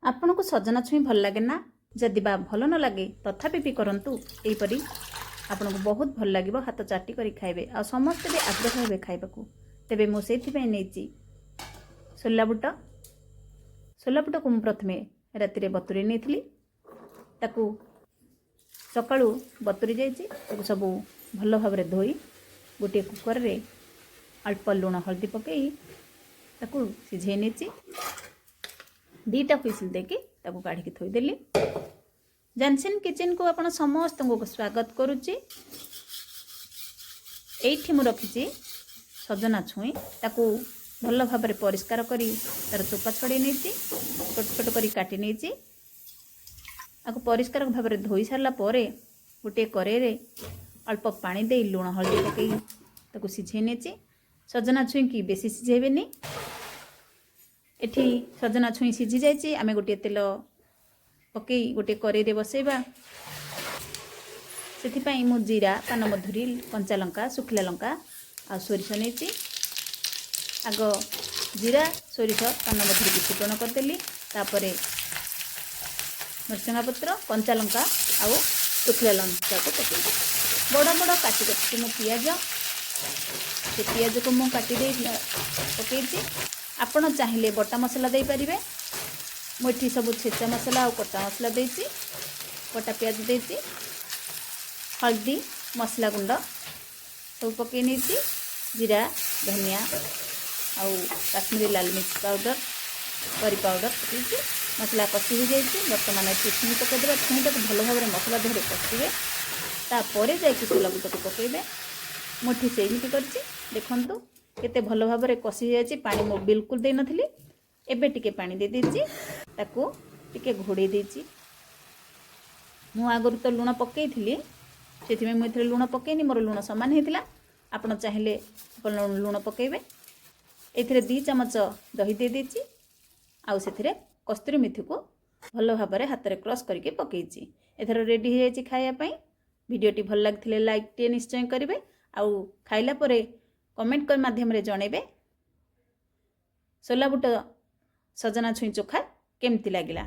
आपन को सजना छुई भल लगे ना जदि बा भल न लगे तथापि भी करंतु एपरी आपन को बहुत भल लगे हाथ चाटी करी खाइबे आ समस्त भी आग्रह हेबे खाइबाकू। तेबे मो सेथिपे नेची सोला बुट को मु प्रथमे राति रे बतुरी नेथिली ताकू सकाळू बतुरी जाइछि ताकू सब भल भाबरे धोई गोटे कुकर रे अल्प लुण हल्दी पकई ताकू सिझे नेछि दीटा हुइसिल देकी ताकू काढ़ी थोईदेली। जानसिन किचन को आपण समस्त को स्वागत करुच्ची। एठी मु रखिछि सजना छुई ताकू भल भाबरे परिष्कार करी तार चोपा छड़े नेछि छोट छोट करी काटी नेछि आकु परिष्कार भाबरे धोई सारला परे गोटे करे रे अल्प पानी दे लुण हल्दी पकई ताकू सिझे नेछि। सजना छुई की बेसी सिझेबेनी। एठी सजना छुई सिझी जाइछि आमे गोटे तेल पकई गोटे करे रे बसेबा सेथिपाई मु जीरा पानमधुरी कंचा लंका सुखिला लंका आ सोरिष नेछि। आग जीरा सोरिष पानमधुरी की फुटण करदेली तापरे मरचंगा पत्र कंचा लंका आ सुखिला लंका को पकई बड़ बड़ काटी रखी मु पियाज से पियाज को मु काटी दे पकईछि। आपण चाहिए बटा मसला दे पारिबे। मुठी सब छेचा मसला और कटा मसला देछि कटा पियाज देछि हल्दी मसला गुंड सब पकई नेछि जीरा धनिया आउ काश्मीरी लाल मिर्च पाउडर करी पाउडर पकईछि मसला कषि हो जाइछि। बर्तमान एठी छुई पकईदेबा छुईटा को भल भाव मसला देहरे कषिबे तापर जाइछि सोला बुट को पकईबे। मुठी सेमिति करछि देखंतु केते भल भाव कषि जाइछि पानी मो बिल्कुल दे नथिली एबे टिके पानी दे देछि ताकू टिके घोड़े देछि। मु आगरु तो लुण पकईथिली सेथिमे मु एथरे लुण पकईनी मोर लुण समान हेतिला। आपण चाहिले आपण लुण पकईबे। एथिरे 2 चमच दही दे देछि आउ सेथिरे कस्तूरी मेथी को भल भाव हाथ रे क्रश करके पकईछि। एथरे रेडी हो जाइछि खाया पई। वीडियोटी भल लागथिले लाइक टे निश्चय करिवे आउ खाइला परे कमेंट कर माध्यम रे जणेबे सोला बुट सजना छुई चोखा केमती लागिला।